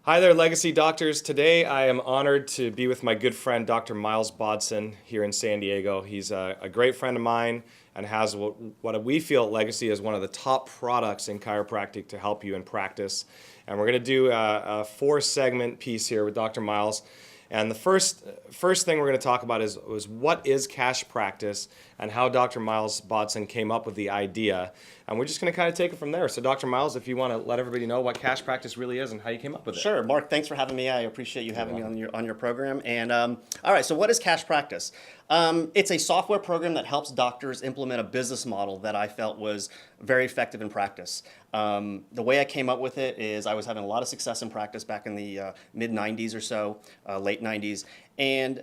Hi there, Legacy Doctors. Today I am honored to be with my good friend Dr. Miles Bodson here in San Diego. He's a great friend of mine and has what we feel at Legacy is one of the top products in chiropractic to help you in practice. And we're going to do a four-segment piece here with Dr. Miles. And the first thing we're going to talk about is what is cash practice and how Dr. Miles Bodson came up with the idea. And we're just going to kind of take it from there. So Dr. Miles, if you want to let everybody know what cash practice really is and how you came up with it. Sure, Mark. Thanks for having me. I appreciate you having me on your program. And all right, so what is Cash Practice? It's a software program that helps doctors implement a business model that I felt was very effective in practice. The way I came up with it is I was having a lot of success in practice back in the mid '90s or so, late '90s, and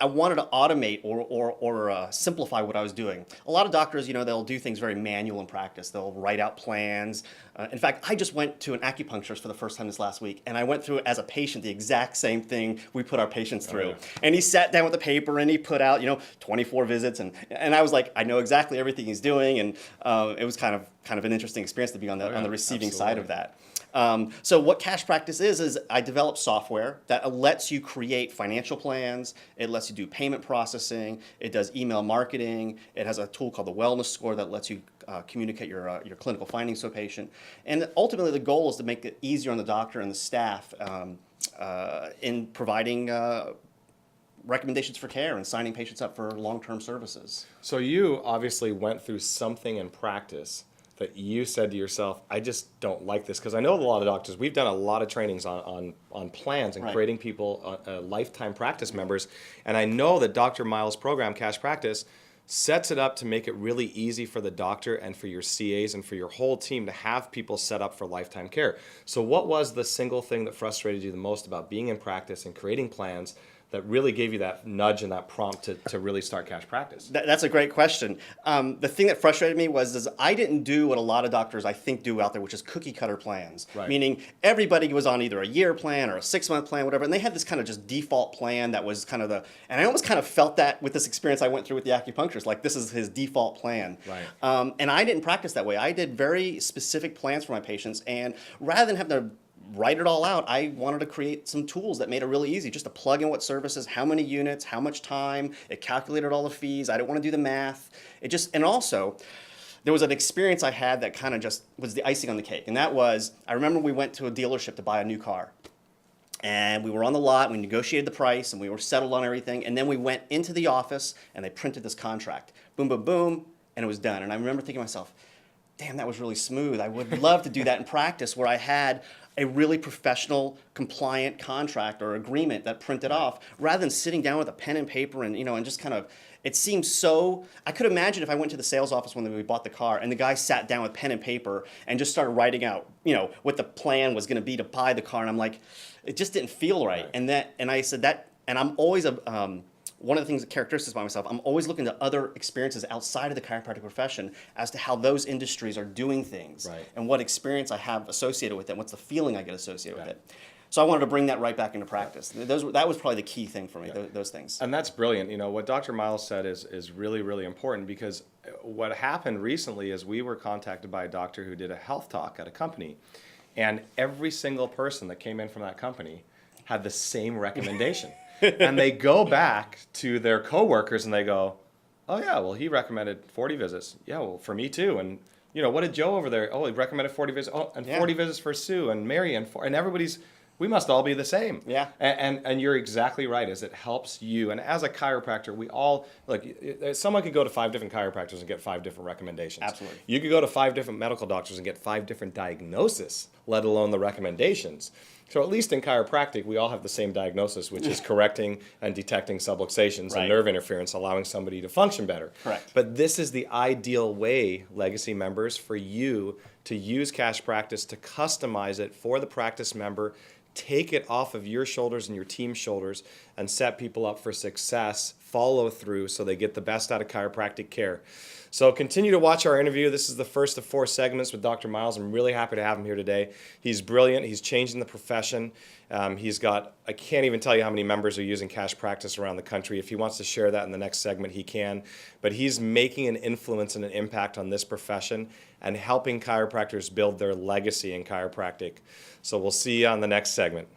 I wanted to automate or simplify what I was doing. A lot of doctors, they'll do things very manual in practice. They'll write out plans. In fact, I just went to an acupuncturist for the first time this last week, and I went through as a patient the exact same thing we put our patients through. yeah. And he sat down with a paper and he put out, 24 visits, and I was like, I know exactly everything he's doing, and it was kind of an interesting experience to be on the receiving side of that. So what Cash Practice is I develop software that lets you create financial plans. It lets you do payment processing. It does email marketing. It has a tool called the Wellness Score that lets you communicate your clinical findings to a patient. And ultimately, the goal is to make it easier on the doctor and the staff in providing recommendations for care and signing patients up for long-term services. So you obviously went through something in practice that you said to yourself, I just don't like this, because I know a lot of doctors, we've done a lot of trainings on plans and Right. creating people lifetime practice members, and I know that Dr. Miles' program, Cash Practice, sets it up to make it really easy for the doctor and for your CAs and for your whole team to have people set up for lifetime care. So what was the single thing that frustrated you the most about being in practice and creating plans that really gave you that nudge and that prompt to really start Cash Practice? That's a great question. The thing that frustrated me was I didn't do what a lot of doctors I think do out there, which is cookie cutter plans. Right. Meaning everybody was on either a year plan or a 6-month plan, whatever, and they had this kind of just default plan that was kind of and I almost kind of felt that with this experience I went through with the acupuncturist, like this is his default plan. Right. And I didn't practice that way. I did very specific plans for my patients, and rather than having to write it all out, I wanted to create some tools that made it really easy just to plug in what services, how many units, how much time. It calculated all the fees. I didn't want to do the math. And also, there was an experience I had that kind of just was the icing on the cake. And that was, I remember we went to a dealership to buy a new car. And we were on the lot, we negotiated the price, and we were settled on everything. And then we went into the office, and they printed this contract. Boom, boom, boom, and it was done. And I remember thinking to myself, damn, that was really smooth. I would love to do that in practice where I had a really professional, compliant contract or agreement that printed off, rather than sitting down with a pen and paper and just kind of, it seems so, I could imagine if I went to the sales office when we bought the car and the guy sat down with pen and paper and just started writing out, what the plan was going to be to buy the car. And I'm like, it just didn't feel right. And I said that, and I'm always one of the things, characteristics about myself, I'm always looking to other experiences outside of the chiropractic profession as to how those industries are doing things, Right. and what experience I have associated with it, what's the feeling I get associated with it. So I wanted to bring that right back into practice. That was probably the key thing for me, those things. And that's brilliant. What Dr. Miles said is really, really important, because what happened recently is we were contacted by a doctor who did a health talk at a company, and every single person that came in from that company had the same recommendation. And they go back to their coworkers and they go, oh yeah, well, he recommended 40 visits. Yeah, well, for me too. And what did Joe over there? Oh, he recommended 40 visits. Oh, and 40 visits for Sue and Mary and everybody's. We must all be the same. Yeah. And you're exactly right. As it helps you, and as a chiropractor, we all someone could go to 5 different chiropractors and get 5 different recommendations. Absolutely. You could go to 5 different medical doctors and get 5 different diagnoses, let alone the recommendations. So at least in chiropractic, we all have the same diagnosis, which is correcting and detecting subluxations Right. and nerve interference, allowing somebody to function better. Correct. But this is the ideal way, Legacy members, for you to use Cash Practice to customize it for the practice member, take it off of your shoulders and your team's shoulders, and set people up for success, follow through, so they get the best out of chiropractic care. So continue to watch our interview. This is the first of 4 segments with Dr. Miles. I'm really happy to have him here today. He's brilliant. He's changing the profession. He's got, I can't even tell you how many members are using Cash Practice around the country. If he wants to share that in the next segment, he can. But he's making an influence and an impact on this profession. and helping chiropractors build their legacy in chiropractic. So we'll see you on the next segment.